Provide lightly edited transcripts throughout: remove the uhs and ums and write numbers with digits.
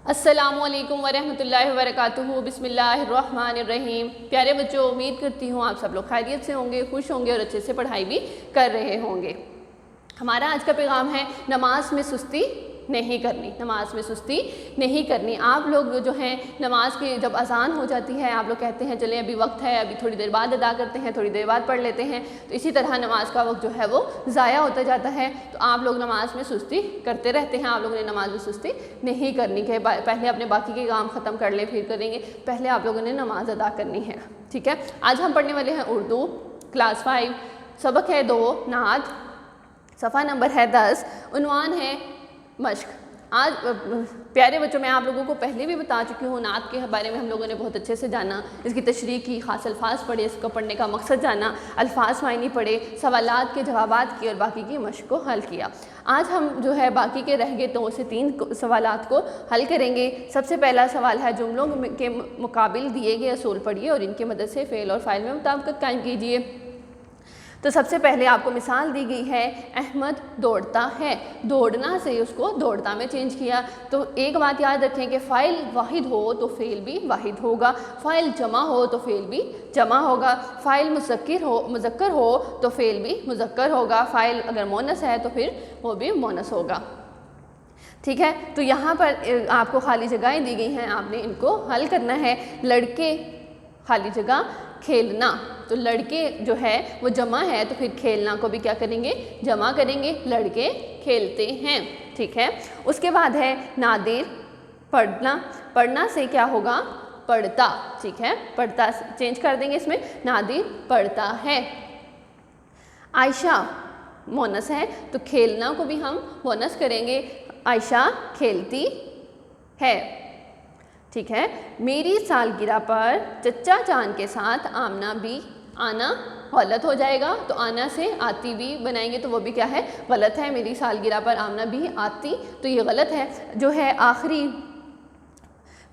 अस्सलामुअलैकुम वरहमतुल्लाहि वबरकातुहू। बिस्मिल्लाहिर्रहमानिर्रहीम। प्यारे बच्चों, उम्मीद करती हूँ आप सब लोग खैरियत से होंगे, खुश होंगे और अच्छे से पढ़ाई भी कर रहे होंगे। हमारा आज का पैगाम है नमाज में सुस्ती नहीं करनी। नमाज में सुस्ती नहीं करनी। आप लोग जो हैं नमाज की जब अजान हो जाती है आप लोग कहते हैं चलें अभी वक्त है, अभी थोड़ी देर बाद अदा करते हैं, थोड़ी देर बाद पढ़ लेते हैं, तो इसी तरह नमाज का वक्त जो है वो ज़ाया होता जाता है। तो आप लोग नमाज में सुस्ती करते रहते हैं। आप लोगों ने नमाज में सुस्ती नहीं करनी है। पहले अपने बाकी के काम ख़त्म कर लें फिर करेंगे, पहले आप लोगों ने नमाज अदा करनी है। ठीक है, आज हम पढ़ने वाले हैं उर्दू क्लास 5, सबक है 2 नात, सफ़ा नंबर है 10, उन्वान है मश्क। आज प्यारे बच्चों, मैं आप लोगों को पहले भी बता चुकी हूँ, नात के बारे में हम लोगों ने बहुत अच्छे से जाना, इसकी तशरीह की, ख़ास अल्फाज पढ़े, इसको पढ़ने का मकसद जाना, अल्फाज मायने पढ़े, सवालात के जवाबात किए और बाकी की मश्क को हल किया। आज हम जो है बाकी के रह गए 2 से 3 सवालात को हल करेंगे। सबसे पहला सवाल है जुमलों के मुकाबिल दिए गए असूल पढ़िए और इनकी मदद से फ़ेल और फ़ाइल में मुताबिकत कायम कीजिए। तो सबसे पहले आपको मिसाल दी गई है, अहमद दौड़ता है। दौड़ना से उसको दौड़ता में चेंज किया। तो एक बात याद रखें कि फ़ाइल वाहिद हो तो फ़ेल भी वाहिद होगा, फ़ाइल जमा हो तो फ़ेल भी जमा होगा, फ़ाइल मुज़क्कर हो तो फ़ेल भी मुज़क्कर होगा, फ़ाइल अगर मोनस है तो फिर वो भी मोनस होगा। ठीक है, तो यहाँ पर आपको खाली जगहें दी गई हैं, आपने इनको हल करना है। लड़के खाली जगह खेलना, तो लड़के जो है वो जमा है तो फिर खेलना को भी क्या करेंगे, जमा करेंगे, लड़के खेलते हैं। ठीक है, उसके बाद है नादिर पढ़ना। पढ़ना से क्या होगा, पढ़ता। ठीक है, पढ़ता चेंज कर देंगे इसमें, नादिर पढ़ता है। आयशा मोनस है तो खेलना को भी हम मोनस करेंगे, आयशा खेलती है। ठीक है, मेरी सालगिरह पर चचा जान के साथ आमना भी, आना गलत हो जाएगा तो आना से आती भी बनाएंगे तो वो भी क्या है, गलत है। मेरी सालगिरह पर आमना भी आती, तो ये गलत है। जो है आखिरी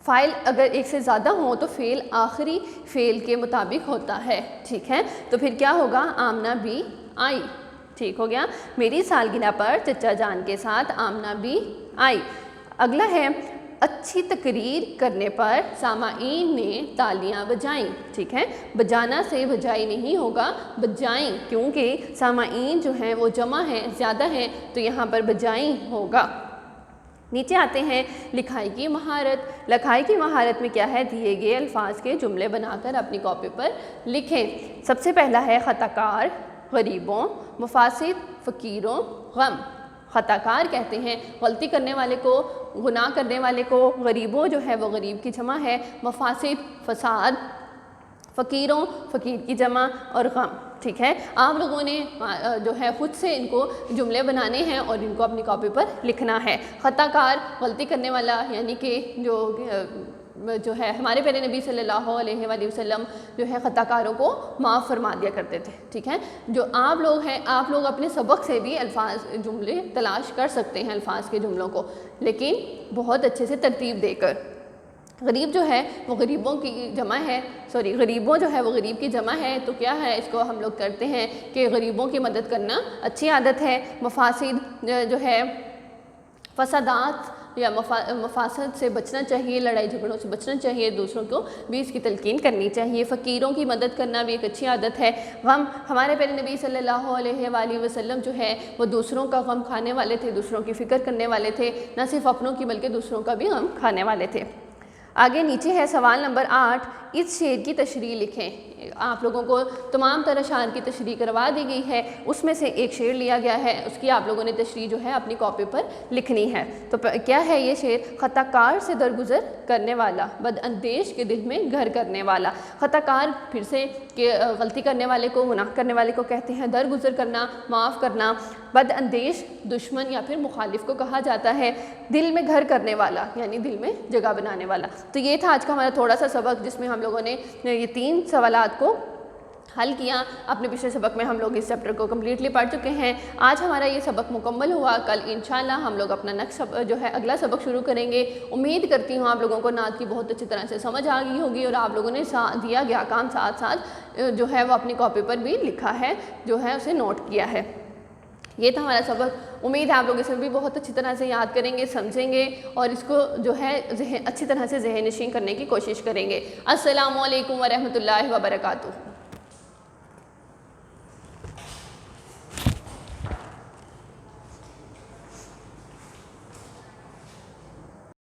फ़ाइल अगर एक से ज़्यादा हो तो फ़ेल आखिरी फ़ेल के मुताबिक होता है। ठीक है, तो फिर क्या होगा, आमना भी आई। ठीक हो गया, मेरी सालगिरह पर चचा जान के साथ आमना भी आई। अगला है, अच्छी तकरीर करने पर सामाईन ने तालियां बजाईं। ठीक है, बजाना से बजाई नहीं होगा, बजाईं, क्योंकि सामाईन जो हैं वो जमा है, ज़्यादा हैं, तो यहाँ पर बजाईं होगा। नीचे आते हैं, लिखाई की महारत। लिखाई की महारत में क्या है, दिए गए अल्फाज के जुमले बनाकर अपनी कॉपी पर लिखें। सबसे पहला है ख़ताकार गरीबों, मुफासिद फ़कीरों, गम। ख़ताकार कहते हैं गलती करने वाले को, गुनाह करने वाले को। गरीबों जो है वो गरीब की जमा है, मुफासिद फसाद, फ़कीरों फ़कीर की जमा, और गम। ठीक है, आप लोगों ने जो है ख़ुद से इनको जुमले बनाने हैं और इनको अपनी कॉपी पर लिखना है। ख़ताकार गलती करने वाला, यानी कि जो है हमारे प्यारे नबी सल्लल्लाहु अलैहि वसल्लम जो है ख़ताकारों को माफ़ फरमा दिया करते थे। ठीक है, जो आप लोग हैं, आप लोग अपने सबक से भी अल्फाज जुमले तलाश कर सकते हैं, अल्फाज के जुमलों को, लेकिन बहुत अच्छे से तरतीब देकर। गरीब जो है वो गरीबों की जमा है, गरीबों जो है वो गरीब की जमा है, तो क्या है, इसको हम लोग करते हैं कि गरीबों की मदद करना अच्छी आदत है। मुफासिद जो है फसादात या मफासद से बचना चाहिए, लड़ाई झगड़ों से बचना चाहिए, दूसरों को भी इसकी तलकीन करनी चाहिए। फ़कीरों की मदद करना भी एक अच्छी आदत है। गम, हमारे प्यारे नबी सल्लल्लाहु अलैहि वसल्लम जो है वो दूसरों का गम खाने वाले थे, दूसरों की फ़िक्र करने वाले थे, न सिर्फ अपनों की बल्कि दूसरों का भी गम खाने वाले थे। आगे नीचे है सवाल नंबर 8, इस शेर की तशरीह लिखें। आप लोगों को तमाम तरह शार की तशरीह करवा दी गई है, उसमें से एक शेर लिया गया है, उसकी आप लोगों ने तशरीह जो है अपनी कॉपी पर लिखनी है। तो क्या है ये शेर, ख़ताकार से दरगुजर करने वाला, बदअंदेश के दिल में घर करने वाला। ख़ताकार फिर से कि गलती करने वाले को, गुनाह करने वाले को कहते हैं, दरगुजर करना, माफ़ करना। बदअंदेश दुश्मन या फिर मुखालिफ को कहा जाता है। दिल में घर करने वाला यानी दिल में जगह बनाने वाला। तो ये था आज का हमारा थोड़ा सा सबक, जिसमें हम लोगों ने ये 3 सवालात को हल किया। अपने पिछले सबक में हम लोग इस चैप्टर को कम्प्लीटली पढ़ चुके हैं। आज हमारा ये सबक मुकम्मल हुआ। कल इंशाल्लाह हम लोग अपना नेक्स्ट जो है अगला सबक शुरू करेंगे। उम्मीद करती हूँ आप लोगों को नात की बहुत अच्छी तरह से समझ आ गई होगी और आप लोगों ने दिया गया काम साथ साथ जो है वो अपनी कॉपी पर भी लिखा है, जो है उसे नोट किया है। ये था हमारा सबक। उम्मीद है आप लोग इसे भी बहुत अच्छी तरह से याद करेंगे, समझेंगे और इसको जो है अच्छी तरह से ज़हन नशीं करने की कोशिश करेंगे। अस्सलामु अलैकुम वरहमतुल्लाहि वबरकातुहू।